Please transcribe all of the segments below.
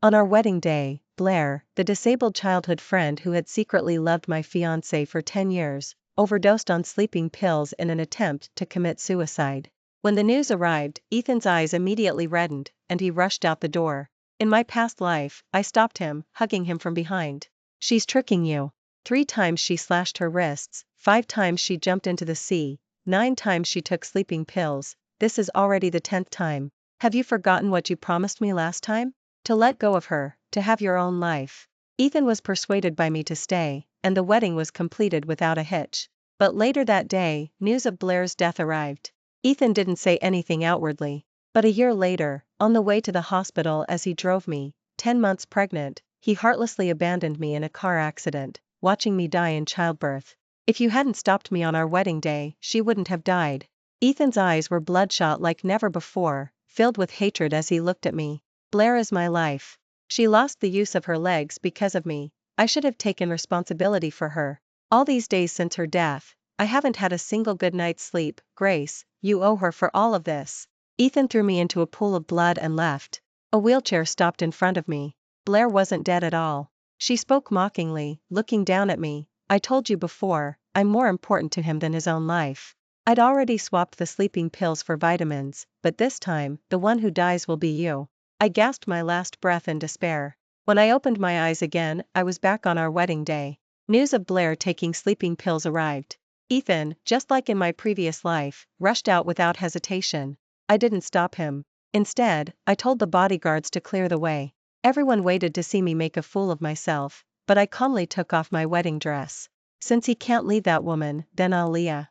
On our wedding day, Blair, the disabled childhood friend who had secretly loved my fiancé for 10 years, overdosed on sleeping pills in an attempt to commit suicide. When the news arrived, Ethan's eyes immediately reddened, and he rushed out the door. In my past life, I stopped him, hugging him from behind. "She's tricking you." 3 times she slashed her wrists, 5 times she jumped into the sea, 9 times she took sleeping pills. This is already the 10th time. "Have you forgotten what you promised me last time? To let go of her, to have your own life." Ethan was persuaded by me to stay, and the wedding was completed without a hitch. But later that day, news of Blair's death arrived. Ethan didn't say anything outwardly. But a year later, on the way to the hospital as he drove me, 10 months pregnant, he heartlessly abandoned me in a car accident, watching me die in childbirth. "If you hadn't stopped me on our wedding day, she wouldn't have died." Ethan's eyes were bloodshot like never before, filled with hatred as he looked at me. "Blair is my life. She lost the use of her legs because of me. I should have taken responsibility for her. All these days since her death, I haven't had a single good night's sleep. Grace, you owe her for all of this." Ethan threw me into a pool of blood and left. A wheelchair stopped in front of me. Blair wasn't dead at all. She spoke mockingly, looking down at me. "I told you before, I'm more important to him than his own life." I'd already swapped the sleeping pills for vitamins, but this time, the one who dies will be you. I gasped my last breath in despair. When I opened my eyes again, I was back on our wedding day. News of Blair taking sleeping pills arrived. Ethan, just like in my previous life, rushed out without hesitation. I didn't stop him. Instead, I told the bodyguards to clear the way. Everyone waited to see me make a fool of myself, but I calmly took off my wedding dress. "Since he can't leave that woman, then I'll leave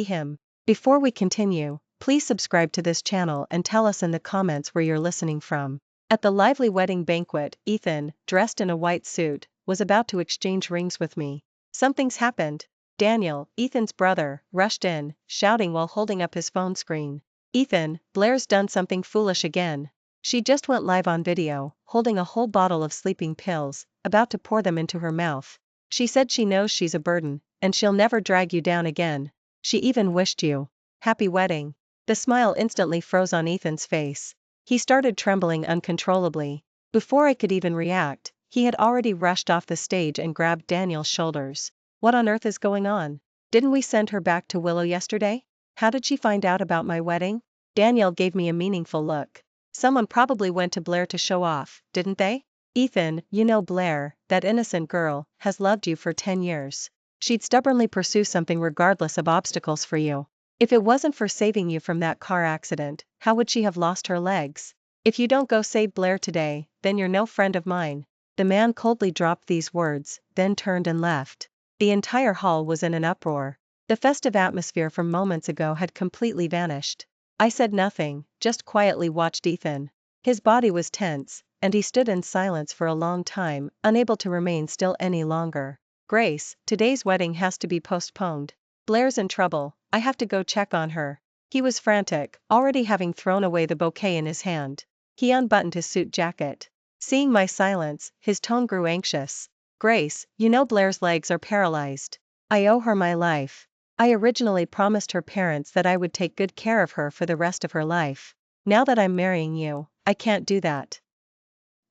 him." Before we continue, please subscribe to this channel and tell us in the comments where you're listening from. At the lively wedding banquet, Ethan, dressed in a white suit, was about to exchange rings with me. "Something's happened." Daniel, Ethan's brother, rushed in, shouting while holding up his phone screen. "Ethan, Blair's done something foolish again. She just went live on video, holding a whole bottle of sleeping pills, about to pour them into her mouth. She said she knows she's a burden, and she'll never drag you down again. She even wished you happy wedding." The smile instantly froze on Ethan's face. He started trembling uncontrollably. Before I could even react, he had already rushed off the stage and grabbed Daniel's shoulders. "What on earth is going on? Didn't we send her back to Willow yesterday? How did she find out about my wedding?" Daniel gave me a meaningful look. "Someone probably went to Blair to show off, didn't they? Ethan, you know Blair, that innocent girl, has loved you for 10 years. She'd stubbornly pursue something regardless of obstacles for you. If it wasn't for saving you from that car accident, how would she have lost her legs? If you don't go save Blair today, then you're no friend of mine." The man coldly dropped these words, then turned and left. The entire hall was in an uproar. The festive atmosphere from moments ago had completely vanished. I said nothing, just quietly watched Ethan. His body was tense, and he stood in silence for a long time, unable to remain still any longer. "Grace, today's wedding has to be postponed. Blair's in trouble, I have to go check on her." He was frantic, already having thrown away the bouquet in his hand. He unbuttoned his suit jacket. Seeing my silence, his tone grew anxious. "Grace, you know Blair's legs are paralyzed. I owe her my life. I originally promised her parents that I would take good care of her for the rest of her life. Now that I'm marrying you, I can't do that.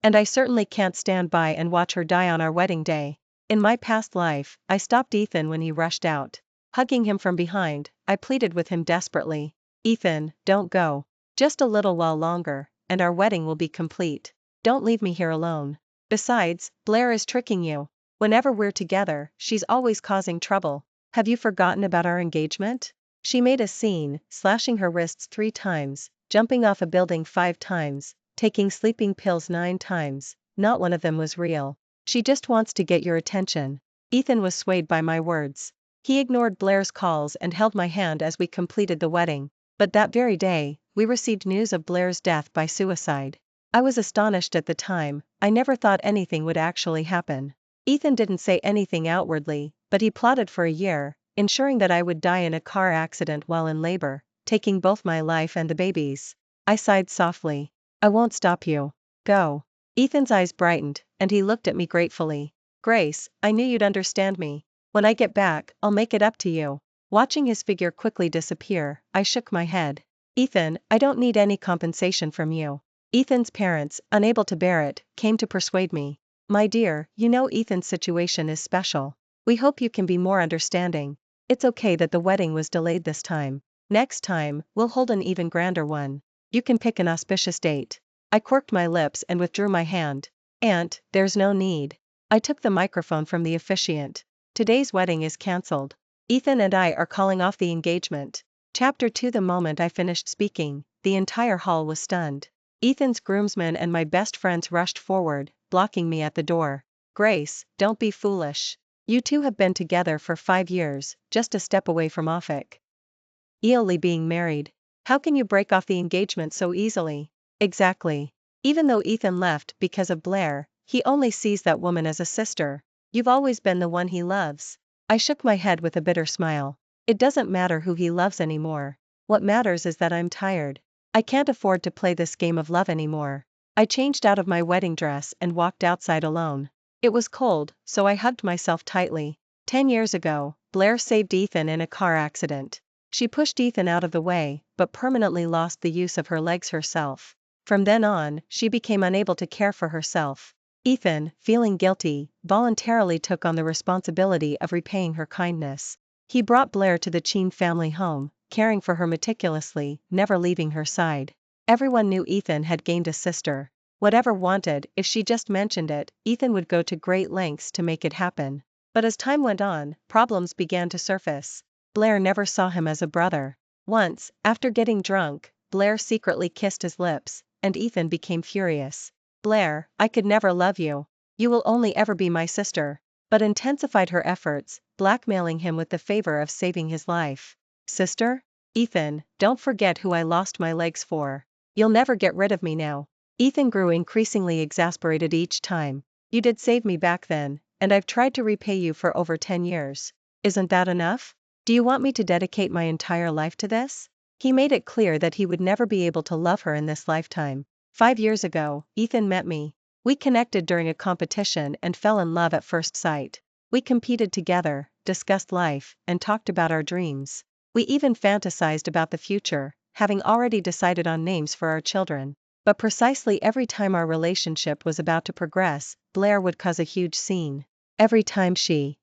And I certainly can't stand by and watch her die on our wedding day." In my past life, I stopped Ethan when he rushed out. Hugging him from behind, I pleaded with him desperately. "Ethan, don't go. Just a little while longer, and our wedding will be complete. Don't leave me here alone. Besides, Blair is tricking you. Whenever we're together, she's always causing trouble. Have you forgotten about our engagement? She made a scene, slashing her wrists 3 times, jumping off a building 5 times, taking sleeping pills 9 times, not one of them was real. She just wants to get your attention." Ethan was swayed by my words. He ignored Blair's calls and held my hand as we completed the wedding. But that very day, we received news of Blair's death by suicide. I was astonished at the time. I never thought anything would actually happen. Ethan didn't say anything outwardly, but he plotted for a year, ensuring that I would die in a car accident while in labor, taking both my life and the baby's. I sighed softly. "I won't stop you. Go." Ethan's eyes brightened, and he looked at me gratefully. "Grace, I knew you'd understand me. When I get back, I'll make it up to you." Watching his figure quickly disappear, I shook my head. "Ethan, I don't need any compensation from you. Ethan's parents, unable to bear it, came to persuade me. My dear, you know Ethan's situation is special. We hope you can be more understanding. It's okay that the wedding was delayed this time. Next time, we'll hold an even grander one. You can pick an auspicious date. I quirked my lips and withdrew my hand. Aunt, there's no need. I took the microphone from the officiant. Today's wedding is cancelled. Ethan and I are calling off the engagement. Chapter 2. The moment I finished speaking, the entire hall was stunned. Ethan's groomsmen and my best friends rushed forward, blocking me at the door. Grace, don't be foolish. You two have been together for 5 years, just a step away from officially being married. How can you break off the engagement so easily? Exactly. Even though Ethan left because of Blair, he only sees that woman as a sister. You've always been the one he loves. I shook my head with a bitter smile. It doesn't matter who he loves anymore. What matters is that I'm tired. I can't afford to play this game of love anymore. I changed out of my wedding dress and walked outside alone. It was cold, so I hugged myself tightly. 10 years ago, Blair saved Ethan in a car accident. She pushed Ethan out of the way, but permanently lost the use of her legs herself. From then on, she became unable to care for herself. Ethan, feeling guilty, voluntarily took on the responsibility of repaying her kindness. He brought Blair to the Cheen family home, caring for her meticulously, never leaving her side. Everyone knew Ethan had gained a sister. Whatever wanted, if she just mentioned it, Ethan would go to great lengths to make it happen. But as time went on, problems began to surface. Blair never saw him as a brother. Once, after getting drunk, Blair secretly kissed his lips, and Ethan became furious. Blair, I could never love you. You will only ever be my sister. But intensified her efforts, blackmailing him with the favor of saving his life. Sister? Ethan, don't forget who I lost my legs for. You'll never get rid of me now. Ethan grew increasingly exasperated each time. You did save me back then, and I've tried to repay you for over 10 years. Isn't that enough? Do you want me to dedicate my entire life to this? He made it clear that he would never be able to love her in this lifetime. 5 years ago, Ethan met me. We connected during a competition and fell in love at first sight. We competed together, discussed life, and talked about our dreams. We even fantasized about the future, having already decided on names for our children. But precisely every time our relationship was about to progress, Blair would cause a huge scene. Every time she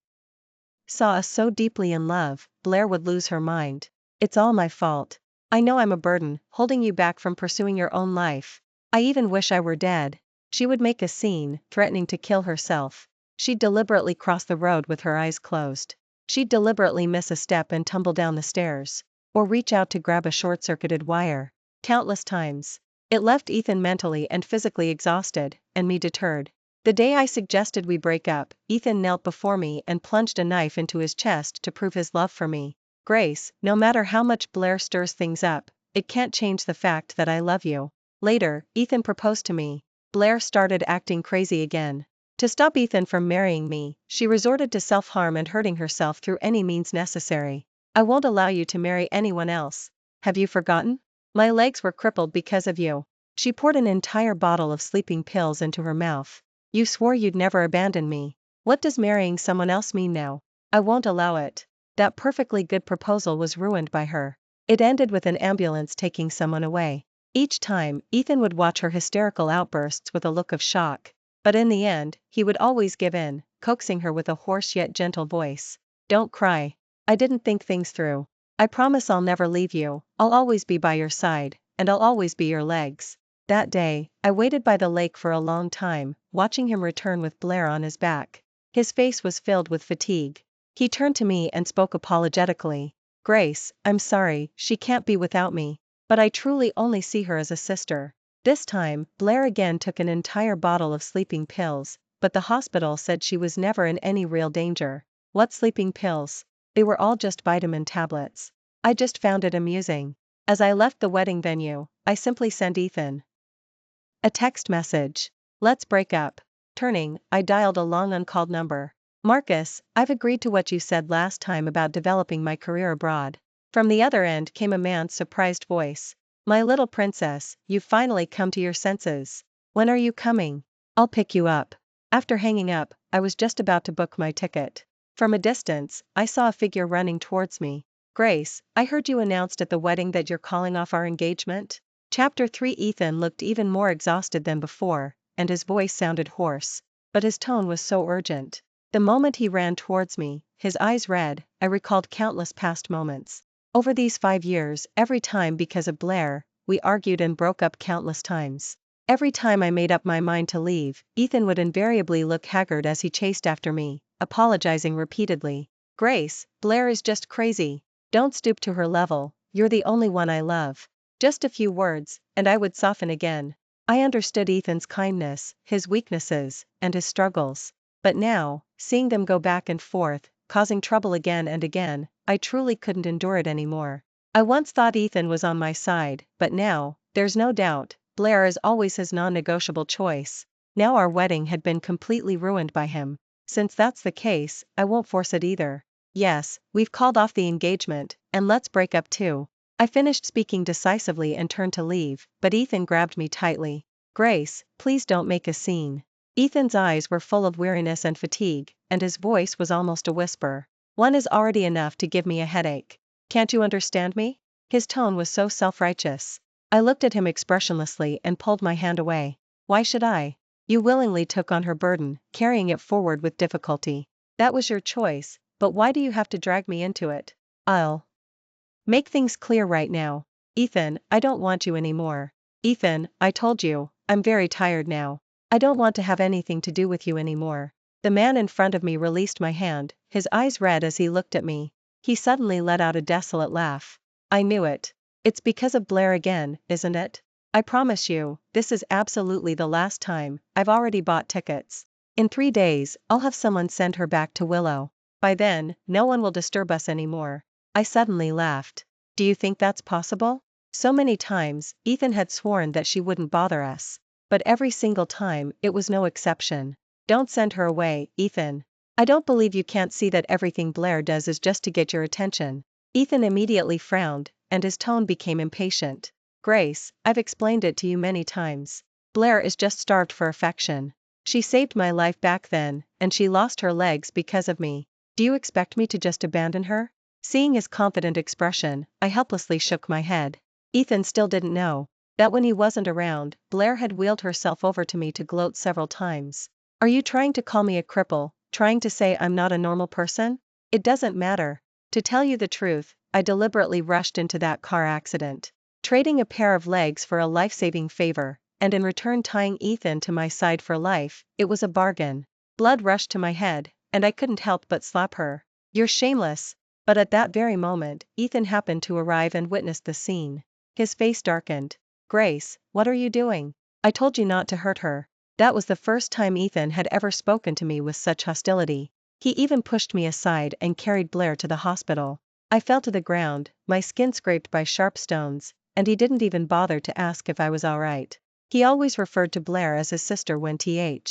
saw us so deeply in love, Blair would lose her mind. It's all my fault. I know I'm a burden, holding you back from pursuing your own life. I even wish I were dead. She would make a scene, threatening to kill herself. She'd deliberately cross the road with her eyes closed. She'd deliberately miss a step and tumble down the stairs. Or reach out to grab a short-circuited wire. Countless times. It left Ethan mentally and physically exhausted, and me deterred. The day I suggested we break up, Ethan knelt before me and plunged a knife into his chest to prove his love for me. Grace, no matter how much Blair stirs things up, it can't change the fact that I love you. Later, Ethan proposed to me. Blair started acting crazy again. To stop Ethan from marrying me, she resorted to self-harm and hurting herself through any means necessary. I won't allow you to marry anyone else. Have you forgotten? My legs were crippled because of you. She poured an entire bottle of sleeping pills into her mouth. You swore you'd never abandon me. What does marrying someone else mean now? I won't allow it. That perfectly good proposal was ruined by her. It ended with an ambulance taking someone away. Each time, Ethan would watch her hysterical outbursts with a look of shock. But in the end, he would always give in, coaxing her with a hoarse yet gentle voice. Don't cry. I didn't think things through. I promise I'll never leave you, I'll always be by your side, and I'll always be your legs. That day, I waited by the lake for a long time, watching him return with Blair on his back. His face was filled with fatigue. He turned to me and spoke apologetically. Grace, I'm sorry, she can't be without me. But I truly only see her as a sister. This time, Blair again took an entire bottle of sleeping pills, but the hospital said she was never in any real danger. What sleeping pills? They were all just vitamin tablets. I just found it amusing. As I left the wedding venue, I simply sent Ethan a text message. Let's break up. Turning, I dialed a long uncalled number. Marcus, I've agreed to what you said last time about developing my career abroad. From the other end came a man's surprised voice. My little princess, you've finally come to your senses. When are you coming? I'll pick you up. After hanging up, I was just about to book my ticket. From a distance, I saw a figure running towards me. Grace, I heard you announced at the wedding that you're calling off our engagement. Chapter 3. Ethan looked even more exhausted than before, and his voice sounded hoarse. But his tone was so urgent. The moment he ran towards me, his eyes red, I recalled countless past moments. Over these 5 years, every time because of Blair, we argued and broke up countless times. Every time I made up my mind to leave, Ethan would invariably look haggard as he chased after me, apologizing repeatedly. Grace, Blair is just crazy. Don't stoop to her level, you're the only one I love. Just a few words, and I would soften again. I understood Ethan's kindness, his weaknesses, and his struggles. But now, seeing them go back and forth, causing trouble again and again, I truly couldn't endure it anymore. I once thought Ethan was on my side, but now, there's no doubt, Blair is always his non-negotiable choice. Now our wedding had been completely ruined by him. Since that's the case, I won't force it either. Yes, we've called off the engagement, and let's break up too. I finished speaking decisively and turned to leave, but Ethan grabbed me tightly. Grace, please don't make a scene. Ethan's eyes were full of weariness and fatigue, and his voice was almost a whisper. One is already enough to give me a headache. Can't you understand me? His tone was so self-righteous. I looked at him expressionlessly and pulled my hand away. Why should I? You willingly took on her burden, carrying it forward with difficulty. That was your choice, but why do you have to drag me into it? I'll make things clear right now. Ethan, I don't want you anymore. Ethan, I told you, I'm very tired now. I don't want to have anything to do with you anymore. The man in front of me released my hand, his eyes red as he looked at me. He suddenly let out a desolate laugh. I knew it. It's because of Blair again, isn't it? I promise you, this is absolutely the last time. I've already bought tickets. In 3 days, I'll have someone send her back to Willow. By then, no one will disturb us anymore. I suddenly laughed. Do you think that's possible? So many times, Ethan had sworn that she wouldn't bother us. But every single time, it was no exception. Don't send her away, Ethan. I don't believe you can't see that everything Blair does is just to get your attention. Ethan immediately frowned, and his tone became impatient. Grace, I've explained it to you many times. Blair is just starved for affection. She saved my life back then, and she lost her legs because of me. Do you expect me to just abandon her? Seeing his confident expression, I helplessly shook my head. Ethan still didn't know that when he wasn't around, Blair had wheeled herself over to me to gloat several times. Are you trying to call me a cripple, trying to say I'm not a normal person? It doesn't matter. To tell you the truth, I deliberately rushed into that car accident, trading a pair of legs for a life-saving favor, and in return tying Ethan to my side for life. It was a bargain. Blood rushed to my head, and I couldn't help but slap her. You're shameless. But at that very moment, Ethan happened to arrive and witnessed the scene. His face darkened. Grace, what are you doing? I told you not to hurt her. That was the first time Ethan had ever spoken to me with such hostility. He even pushed me aside and carried Blair to the hospital. I fell to the ground, my skin scraped by sharp stones, and he didn't even bother to ask if I was alright. He always referred to Blair as his sister when we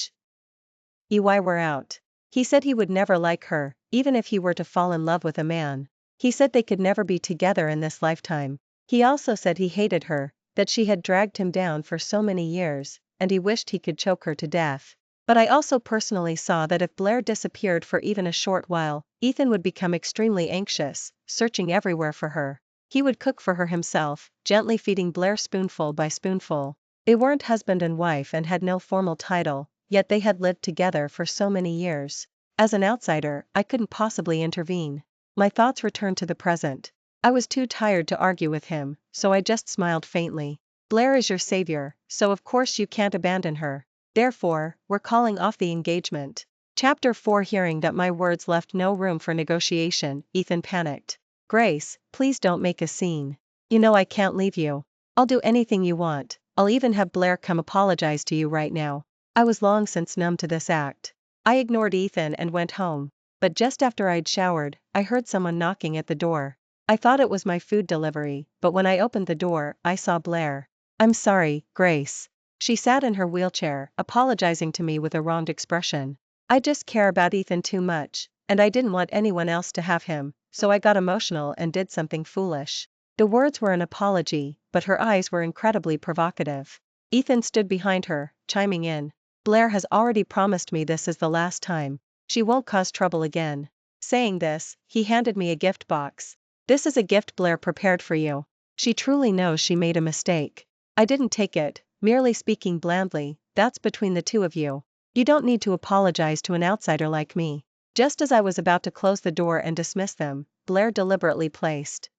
were out. He said he would never like her, even if he were to fall in love with a man. He said they could never be together in this lifetime. He also said he hated her, that she had dragged him down for so many years, and he wished he could choke her to death. But I also personally saw that if Blair disappeared for even a short while, Ethan would become extremely anxious, searching everywhere for her. He would cook for her himself, gently feeding Blair spoonful by spoonful. They weren't husband and wife and had no formal title, yet they had lived together for so many years. As an outsider, I couldn't possibly intervene. My thoughts returned to the present. I was too tired to argue with him, so I just smiled faintly. Blair is your savior, so of course you can't abandon her. Therefore, we're calling off the engagement. Chapter 4. Hearing that my words left no room for negotiation, Ethan panicked. Grace, please don't make a scene. You know I can't leave you. I'll do anything you want. I'll even have Blair come apologize to you right now. I was long since numb to this act. I ignored Ethan and went home. But just after I'd showered, I heard someone knocking at the door. I thought it was my food delivery, but when I opened the door, I saw Blair. I'm sorry, Grace. She sat in her wheelchair, apologizing to me with a wronged expression. I just care about Ethan too much, and I didn't want anyone else to have him, so I got emotional and did something foolish. The words were an apology, but her eyes were incredibly provocative. Ethan stood behind her, chiming in. Blair has already promised me this is the last time. She won't cause trouble again. Saying this, he handed me a gift box. This is a gift Blair prepared for you. She truly knows she made a mistake. I didn't take it, merely speaking blandly, that's between the two of you. You don't need to apologize to an outsider like me. Just as I was about to close the door and dismiss them, Blair deliberately placed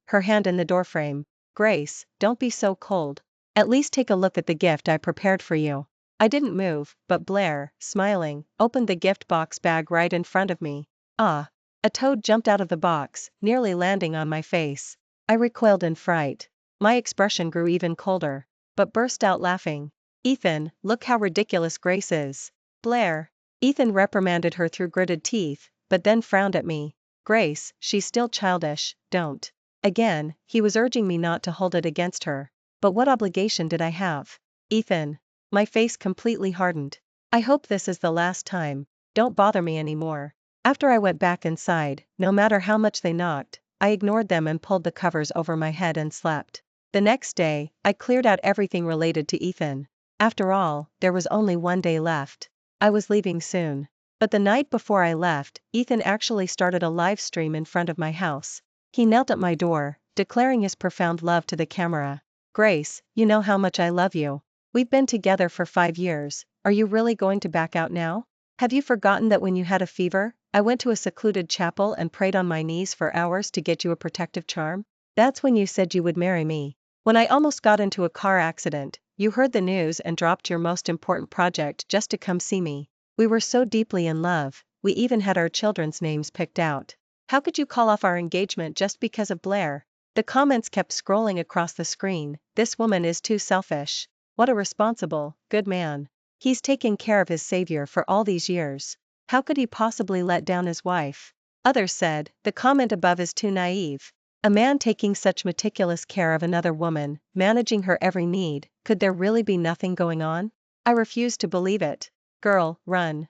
her hand in the doorframe. Grace, don't be so cold. At least take a look at the gift I prepared for you. I didn't move, but Blair, smiling, opened the gift box bag right in front of me. Ah! A toad jumped out of the box, nearly landing on my face. I recoiled in fright. My expression grew even colder, but burst out laughing. Ethan, look how ridiculous Grace is. Blair. Ethan reprimanded her through gritted teeth, but then frowned at me. Grace, she's still childish, don't. Again, he was urging me not to hold it against her. But what obligation did I have? Ethan. My face completely hardened. I hope this is the last time. Don't bother me anymore. After I went back inside, no matter how much they knocked, I ignored them and pulled the covers over my head and slept. The next day, I cleared out everything related to Ethan. After all, there was only one day left. I was leaving soon. But the night before I left, Ethan actually started a live stream in front of my house. He knelt at my door, declaring his profound love to the camera. Grace, you know how much I love you. We've been together for 5 years, are you really going to back out now? Have you forgotten that when you had a fever, I went to a secluded chapel and prayed on my knees for hours to get you a protective charm? That's when you said you would marry me. When I almost got into a car accident, you heard the news and dropped your most important project just to come see me. We were so deeply in love, we even had our children's names picked out. How could you call off our engagement just because of Blair? The comments kept scrolling across the screen. This woman is too selfish. What a responsible, good man. He's taken care of his savior for all these years. How could he possibly let down his wife? Others said, the comment above is too naive. A man taking such meticulous care of another woman, managing her every need, could there really be nothing going on? I refused to believe it. Girl, run.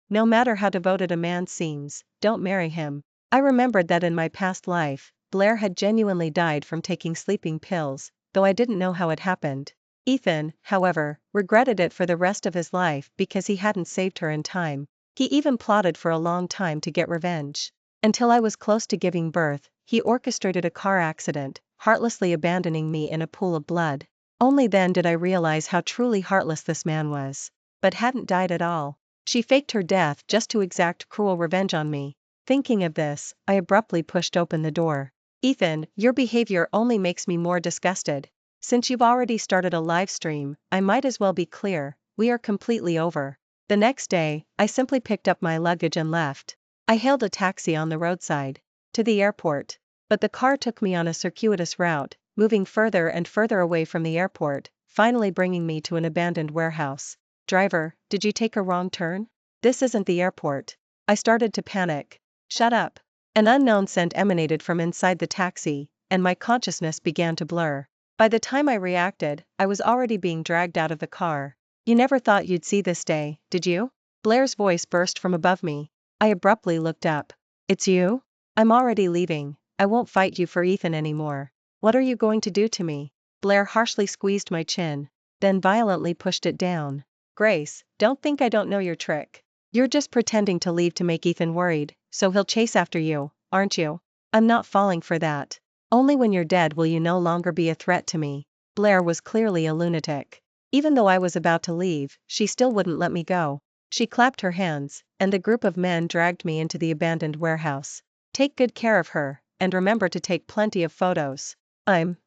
No matter how devoted a man seems, don't marry him. I remembered that in my past life, Blair had genuinely died from taking sleeping pills, though I didn't know how it happened. Ethan, however, regretted it for the rest of his life because he hadn't saved her in time. He even plotted for a long time to get revenge. Until I was close to giving birth, he orchestrated a car accident, heartlessly abandoning me in a pool of blood. Only then did I realize how truly heartless this man was. But hadn't died at all. She faked her death just to exact cruel revenge on me. Thinking of this, I abruptly pushed open the door. Ethan, your behavior only makes me more disgusted. Since you've already started a live stream, I might as well be clear, we are completely over. The next day, I simply picked up my luggage and left. I hailed a taxi on the roadside to the airport. But the car took me on a circuitous route, moving further and further away from the airport, finally bringing me to an abandoned warehouse. Driver, did you take a wrong turn? This isn't the airport. I started to panic. Shut up. An unknown scent emanated from inside the taxi, and my consciousness began to blur. By the time I reacted, I was already being dragged out of the car. You never thought you'd see this day, did you? Blair's voice burst from above me. I abruptly looked up. It's you? I'm already leaving. I won't fight you for Ethan anymore. What are you going to do to me? Blair harshly squeezed my chin, then violently pushed it down. Grace, don't think I don't know your trick. You're just pretending to leave to make Ethan worried, so he'll chase after you, aren't you? I'm not falling for that. Only when you're dead will you no longer be a threat to me. Blair was clearly a lunatic. Even though I was about to leave, she still wouldn't let me go. She clapped her hands, and the group of men dragged me into the abandoned warehouse. Take good care of her, and remember to take plenty of photos. I'm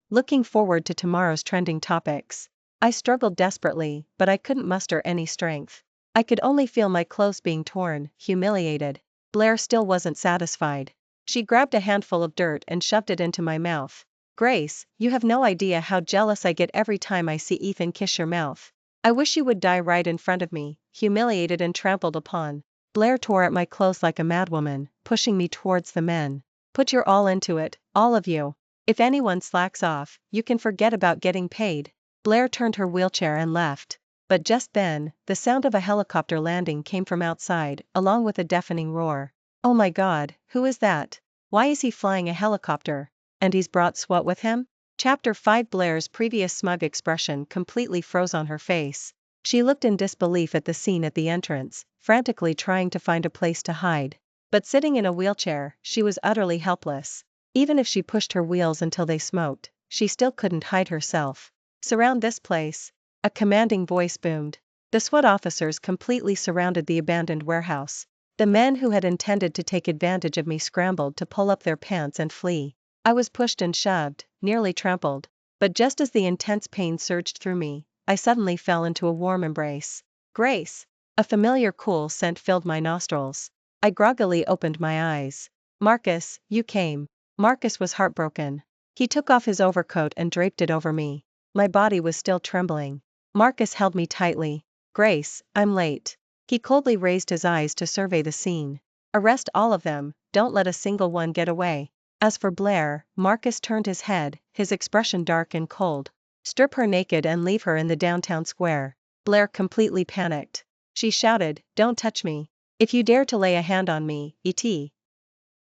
looking forward to tomorrow's trending topics. I struggled desperately, but I couldn't muster any strength. I could only feel my clothes being torn, humiliated. Blair still wasn't satisfied. She grabbed a handful of dirt and shoved it into my mouth. Grace, you have no idea how jealous I get every time I see Ethan kiss your mouth. I wish you would die right in front of me, humiliated and trampled upon. Blair tore at my clothes like a madwoman, pushing me towards the men. Put your all into it, all of you. If anyone slacks off, you can forget about getting paid. Blair turned her wheelchair and left. But just then, the sound of a helicopter landing came from outside, along with a deafening roar. Oh my God, who is that? Why is he flying a helicopter? And he's brought SWAT with him? Chapter 5. Blair's previous smug expression completely froze on her face. She looked in disbelief at the scene at the entrance, frantically trying to find a place to hide. But sitting in a wheelchair, she was utterly helpless. Even if she pushed her wheels until they smoked, she still couldn't hide herself. Surround this place. A commanding voice boomed. The SWAT officers completely surrounded the abandoned warehouse. The men who had intended to take advantage of me scrambled to pull up their pants and flee. I was pushed and shoved, nearly trampled. But just as the intense pain surged through me, I suddenly fell into a warm embrace. Grace! A familiar cool scent filled my nostrils. I groggily opened my eyes. Marcus, you came. Marcus was heartbroken. He took off his overcoat and draped it over me. My body was still trembling. Marcus held me tightly. Grace, I'm late. He coldly raised his eyes to survey the scene. Arrest all of them, don't let a single one get away. As for Blair, Marcus turned his head, his expression dark and cold. Strip her naked and leave her in the downtown square. Blair completely panicked. She shouted, don't touch me. If you dare to lay a hand on me, E.T.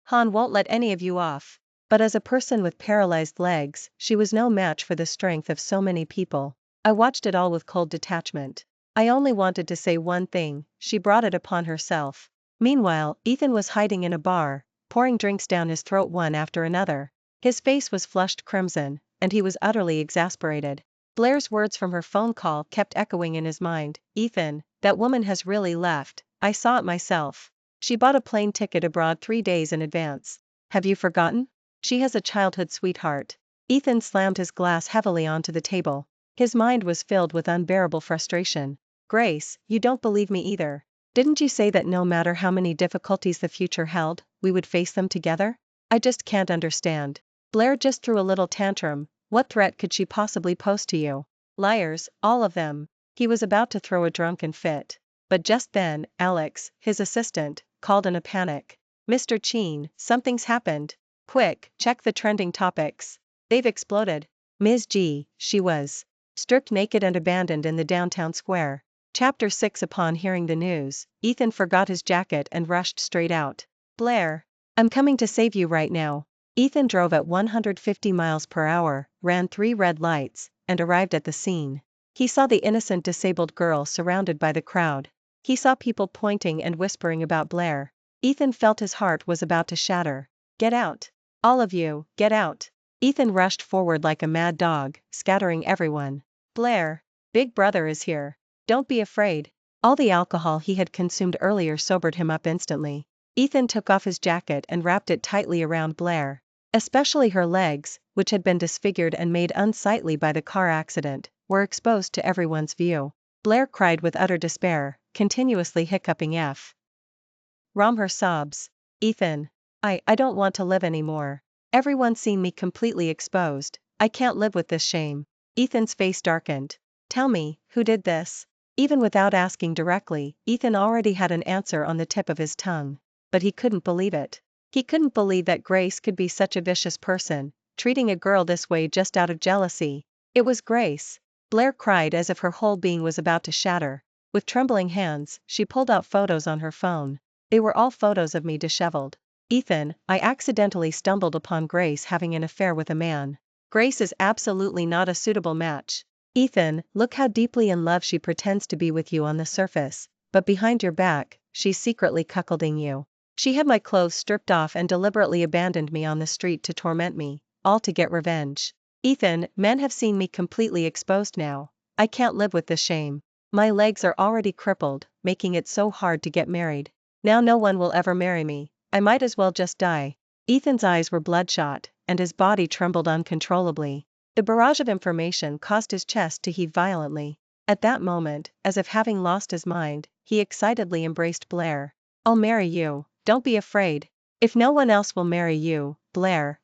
Han won't let any of you off. But as a person with paralyzed legs, she was no match for the strength of so many people. I watched it all with cold detachment. I only wanted to say one thing, she brought it upon herself. Meanwhile, Ethan was hiding in a bar, pouring drinks down his throat one after another. His face was flushed crimson, and he was utterly exasperated. Blair's words from her phone call kept echoing in his mind. Ethan, that woman has really left, I saw it myself. She bought a plane ticket abroad 3 days in advance. Have you forgotten? She has a childhood sweetheart. Ethan slammed his glass heavily onto the table. His mind was filled with unbearable frustration. Grace, you don't believe me either. Didn't you say that no matter how many difficulties the future held, we would face them together? I just can't understand. Blair just threw a little tantrum. What threat could she possibly pose to you? Liars, all of them. He was about to throw a drunken fit. But just then, Alex, his assistant, called in a panic. Mr. Cheen, something's happened. Quick, check the trending topics. They've exploded. Ms. G, she was stripped naked and abandoned in the downtown square. Chapter 6. Upon hearing the news, Ethan forgot his jacket and rushed straight out. Blair, I'm coming to save you right now. Ethan drove at 150 miles per hour, ran 3 red lights, and arrived at the scene. He saw the innocent disabled girl surrounded by the crowd. He saw people pointing and whispering about Blair. Ethan felt his heart was about to shatter. Get out. All of you, get out. Ethan rushed forward like a mad dog, scattering everyone. Blair, Big Brother is here. Don't be afraid. All the alcohol he had consumed earlier sobered him up instantly. Ethan took off his jacket and wrapped it tightly around Blair. Especially her legs, which had been disfigured and made unsightly by the car accident, were exposed to everyone's view. Blair cried with utter despair, continuously hiccuping her sobs. Ethan. I don't want to live anymore. Everyone's seen me completely exposed. I can't live with this shame. Ethan's face darkened. Tell me, who did this? Even without asking directly, Ethan already had an answer on the tip of his tongue. But he couldn't believe it. He couldn't believe that Grace could be such a vicious person, treating a girl this way just out of jealousy. It was Grace. Blair cried as if her whole being was about to shatter. With trembling hands, she pulled out photos on her phone. They were all photos of me disheveled. Ethan, I accidentally stumbled upon Grace having an affair with a man. Grace is absolutely not a suitable match. Ethan, look how deeply in love she pretends to be with you on the surface, but behind your back, she's secretly cuckolding you. She had my clothes stripped off and deliberately abandoned me on the street to torment me, all to get revenge. Ethan, men have seen me completely exposed now. I can't live with this shame. My legs are already crippled, making it so hard to get married. Now no one will ever marry me. I might as well just die. Ethan's eyes were bloodshot, and his body trembled uncontrollably. The barrage of information caused his chest to heave violently. At that moment, as if having lost his mind, he excitedly embraced Blair. I'll marry you, don't be afraid. If no one else will marry you, Blair,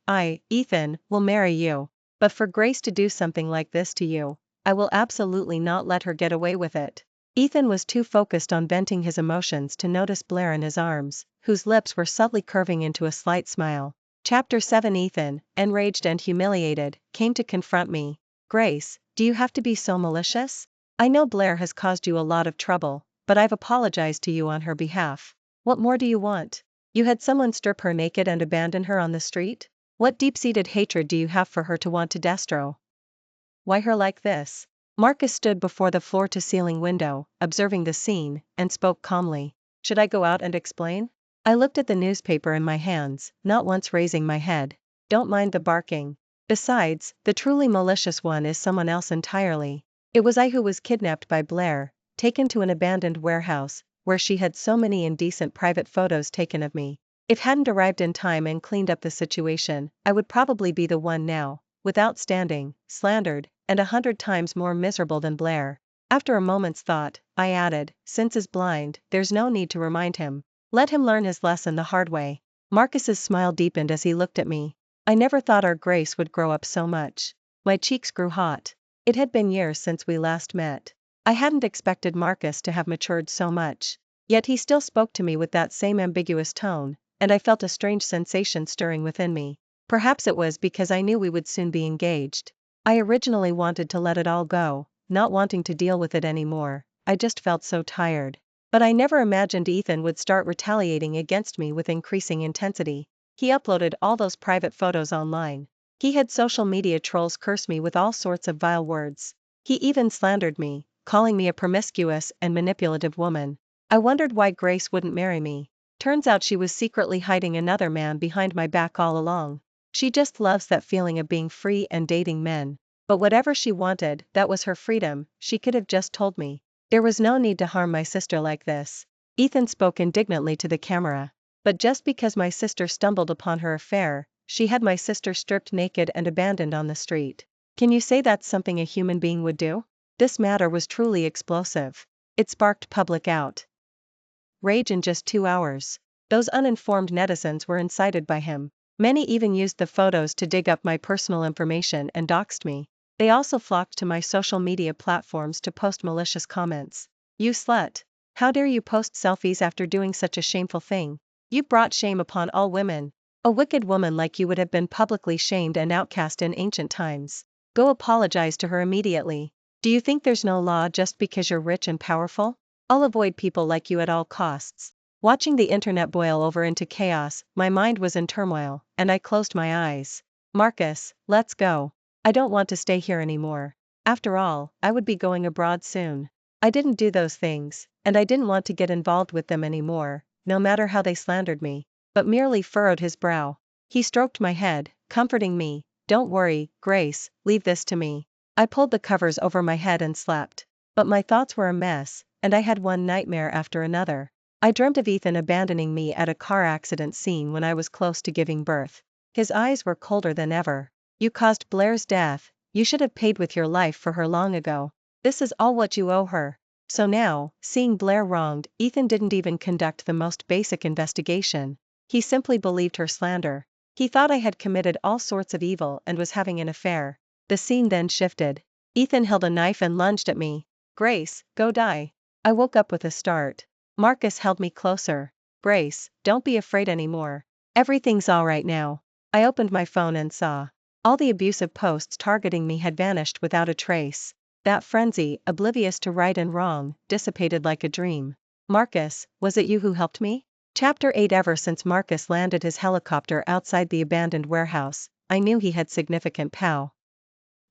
Ethan, will marry you. But for Grace to do something like this to you, I will absolutely not let her get away with it. Ethan was too focused on venting his emotions to notice Blair in his arms, whose lips were subtly curving into a slight smile. Chapter 7. Ethan, enraged and humiliated, came to confront me. Grace, do you have to be so malicious? I know Blair has caused you a lot of trouble, but I've apologized to you on her behalf. What more do you want? You had someone strip her naked and abandon her on the street? What deep-seated hatred do you have for her to want to destroy? Why her like this? Marcus stood before the floor-to-ceiling window, observing the scene, and spoke calmly. Should I go out and explain? I looked at the newspaper in my hands, not once raising my head. Don't mind the barking. Besides, the truly malicious one is someone else entirely. It was I who was kidnapped by Blair, taken to an abandoned warehouse, where she had so many indecent private photos taken of me. If hadn't arrived in time and cleaned up the situation, I would probably be the one now, without standing, slandered, and 100 times more miserable than Blair. After a moment's thought, I added, since he's blind, there's no need to remind him. Let him learn his lesson the hard way. Marcus's smile deepened as he looked at me. I never thought our Grace would grow up so much. My cheeks grew hot. It had been years since we last met. I hadn't expected Marcus to have matured so much. Yet he still spoke to me with that same ambiguous tone, and I felt a strange sensation stirring within me. Perhaps it was because I knew we would soon be engaged. I originally wanted to let it all go, not wanting to deal with it anymore. I just felt so tired. But I never imagined Ethan would start retaliating against me with increasing intensity. He uploaded all those private photos online. He had social media trolls curse me with all sorts of vile words. He even slandered me, calling me a promiscuous and manipulative woman. I wondered why Grace wouldn't marry me. Turns out she was secretly hiding another man behind my back all along. She just loves that feeling of being free and dating men. But whatever she wanted, that was her freedom. She could have just told me. There was no need to harm my sister like this. Ethan spoke indignantly to the camera. But just because my sister stumbled upon her affair, she had my sister stripped naked and abandoned on the street. Can you say that's something a human being would do? This matter was truly explosive. It sparked public outrage in just 2 hours. Those uninformed netizens were incited by him. Many even used the photos to dig up my personal information and doxed me. They also flocked to my social media platforms to post malicious comments. You slut! How dare you post selfies after doing such a shameful thing? You've brought shame upon all women. A wicked woman like you would have been publicly shamed and outcast in ancient times. Go apologize to her immediately. Do you think there's no law just because you're rich and powerful? I'll avoid people like you at all costs. Watching the internet boil over into chaos, my mind was in turmoil, and I closed my eyes. Marcus, let's go. I don't want to stay here anymore. After all, I would be going abroad soon. I didn't do those things, and I didn't want to get involved with them anymore, no matter how they slandered me. But merely furrowed his brow. He stroked my head, comforting me. Don't worry, Grace, leave this to me. I pulled the covers over my head and slept. But my thoughts were a mess, and I had one nightmare after another. I dreamt of Ethan abandoning me at a car accident scene when I was close to giving birth. His eyes were colder than ever. You caused Blair's death. You should have paid with your life for her long ago. This is all what you owe her. So now, seeing Blair wronged, Ethan didn't even conduct the most basic investigation. He simply believed her slander. He thought I had committed all sorts of evil and was having an affair. The scene then shifted. Ethan held a knife and lunged at me. Grace, go die. I woke up with a start. Marcus held me closer. Grace, don't be afraid anymore. Everything's all right now. I opened my phone and saw. All the abusive posts targeting me had vanished without a trace. That frenzy, oblivious to right and wrong, dissipated like a dream. Marcus, was it you who helped me? Chapter 8. Ever since Marcus landed his helicopter outside the abandoned warehouse, I knew he had significant power.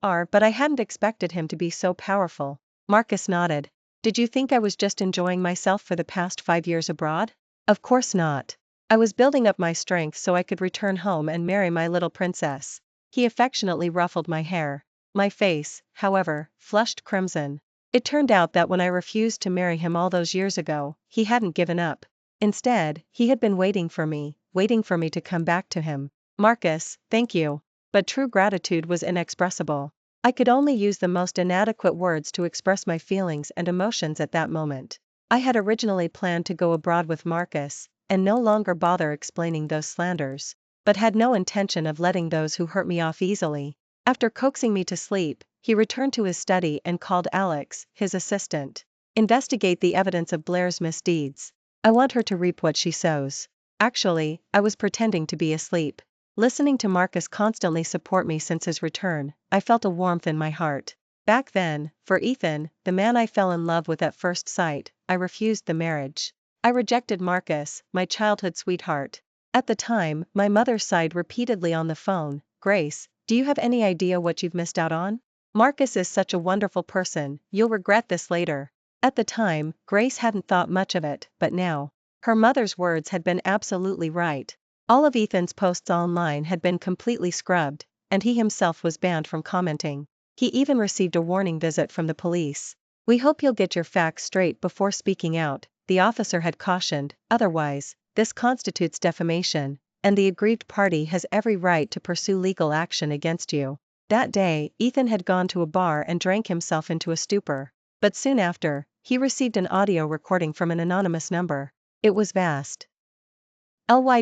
But I hadn't expected him to be so powerful. Marcus nodded. Did you think I was just enjoying myself for the past 5 years abroad? Of course not. I was building up my strength so I could return home and marry my little princess. He affectionately ruffled my hair. My face, however, flushed crimson. It turned out that when I refused to marry him all those years ago, he hadn't given up. Instead, he had been waiting for me to come back to him. Marcus, thank you. But true gratitude was inexpressible. I could only use the most inadequate words to express my feelings and emotions at that moment. I had originally planned to go abroad with Marcus, and no longer bother explaining those slanders, but had no intention of letting those who hurt me off easily. After coaxing me to sleep, he returned to his study and called Alex, his assistant. Investigate the evidence of Blair's misdeeds. I want her to reap what she sows. Actually, I was pretending to be asleep. Listening to Marcus constantly support me since his return, I felt a warmth in my heart. Back then, for Ethan, the man I fell in love with at first sight, I refused the marriage. I rejected Marcus, my childhood sweetheart. At the time, my mother sighed repeatedly on the phone. Grace, do you have any idea what you've missed out on? Marcus is such a wonderful person, you'll regret this later. At the time, Grace hadn't thought much of it, but now. Her mother's words had been absolutely right. All of Ethan's posts online had been completely scrubbed, and he himself was banned from commenting. He even received a warning visit from the police. "We hope you'll get your facts straight before speaking out," the officer had cautioned, "otherwise, this constitutes defamation, and the aggrieved party has every right to pursue legal action against you." That day, Ethan had gone to a bar and drank himself into a stupor. But soon after, he received an audio recording from an anonymous number. It was vastly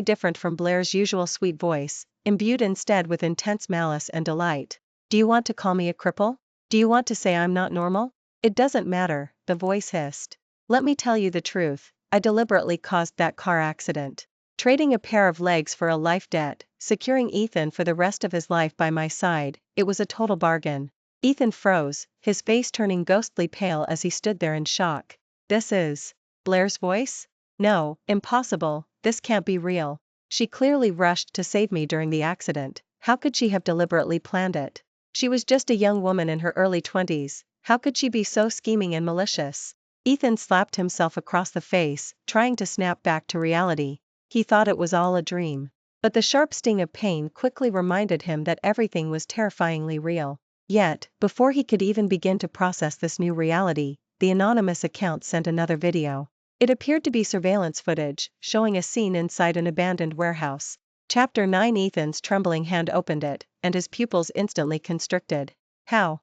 different from Blair's usual sweet voice, imbued instead with intense malice and delight. "Do you want to call me a cripple? Do you want to say I'm not normal? It doesn't matter," the voice hissed. "Let me tell you the truth, I deliberately caused that car accident. Trading a pair of legs for a life debt, securing Ethan for the rest of his life by my side, it was a total bargain." Ethan froze, his face turning ghostly pale as he stood there in shock. "This is Blair's voice? No, impossible, this can't be real. She clearly rushed to save me during the accident. How could she have deliberately planned it? She was just a young woman in her early 20s, how could she be so scheming and malicious?" Ethan slapped himself across the face, trying to snap back to reality. He thought it was all a dream. But the sharp sting of pain quickly reminded him that everything was terrifyingly real. Yet, before he could even begin to process this new reality, the anonymous account sent another video. It appeared to be surveillance footage, showing a scene inside an abandoned warehouse. Chapter 9. Ethan's trembling hand opened it, and his pupils instantly constricted. How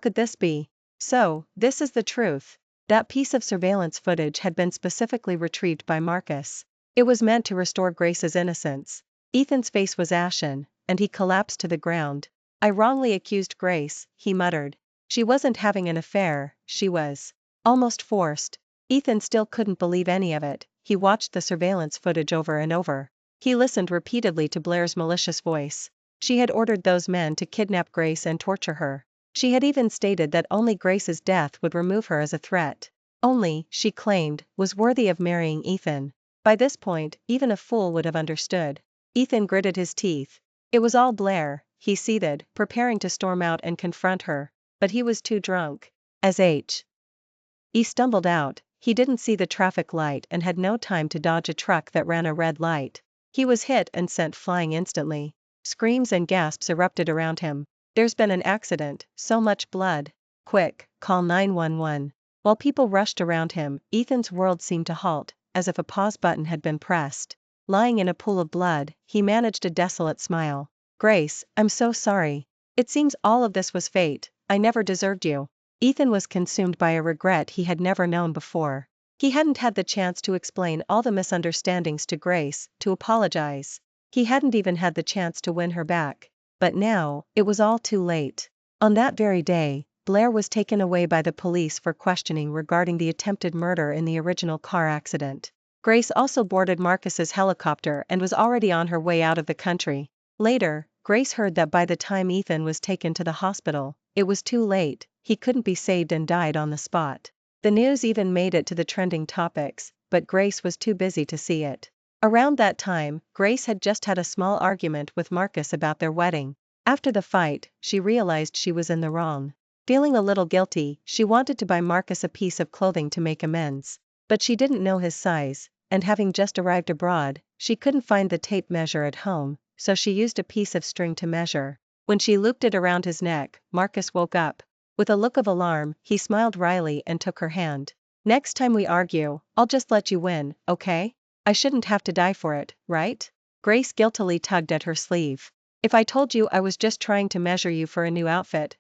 could this be? So, this is the truth. That piece of surveillance footage had been specifically retrieved by Marcus. It was meant to restore Grace's innocence. Ethan's face was ashen, and he collapsed to the ground. "I wrongly accused Grace," he muttered. "She wasn't having an affair, she was almost forced." Ethan still couldn't believe any of it. He watched the surveillance footage over and over. He listened repeatedly to Blair's malicious voice. She had ordered those men to kidnap Grace and torture her. She had even stated that only Grace's death would remove her as a threat. Only, she claimed, was worthy of marrying Ethan. By this point, even a fool would have understood. Ethan gritted his teeth. It was all Blair. He seethed, preparing to storm out and confront her. But he was too drunk. As he stumbled out, he didn't see the traffic light and had no time to dodge a truck that ran a red light. He was hit and sent flying instantly. Screams and gasps erupted around him. "There's been an accident, so much blood. Quick, call 911. While people rushed around him, Ethan's world seemed to halt, as if a pause button had been pressed. Lying in a pool of blood, he managed a desolate smile. "Grace, I'm so sorry. It seems all of this was fate, I never deserved you." Ethan was consumed by a regret he had never known before. He hadn't had the chance to explain all the misunderstandings to Grace, to apologize. He hadn't even had the chance to win her back. But now, it was all too late. On that very day, Blair was taken away by the police for questioning regarding the attempted murder in the original car accident. Grace also boarded Marcus's helicopter and was already on her way out of the country. Later, Grace heard that by the time Ethan was taken to the hospital, it was too late, he couldn't be saved and died on the spot. The news even made it to the trending topics, but Grace was too busy to see it. Around that time, Grace had just had a small argument with Marcus about their wedding. After the fight, she realized she was in the wrong. Feeling a little guilty, she wanted to buy Marcus a piece of clothing to make amends. But she didn't know his size, and having just arrived abroad, she couldn't find the tape measure at home, so she used a piece of string to measure. When she looped it around his neck, Marcus woke up. With a look of alarm, he smiled wryly and took her hand. "Next time we argue, I'll just let you win, okay? I shouldn't have to die for it, right?" Grace guiltily tugged at her sleeve. "If I told you I was just trying to measure you for a new outfit,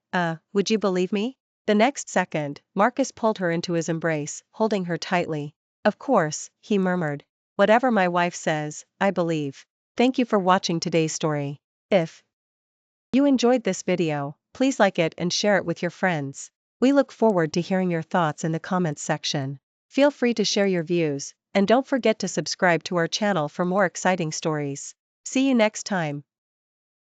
would you believe me?" The next second, Marcus pulled her into his embrace, holding her tightly. "Of course," he murmured. "Whatever my wife says, I believe." Thank you for watching today's story. If you enjoyed this video, please like it and share it with your friends. We look forward to hearing your thoughts in the comments section. Feel free to share your views, and don't forget to subscribe to our channel for more exciting stories. See you next time.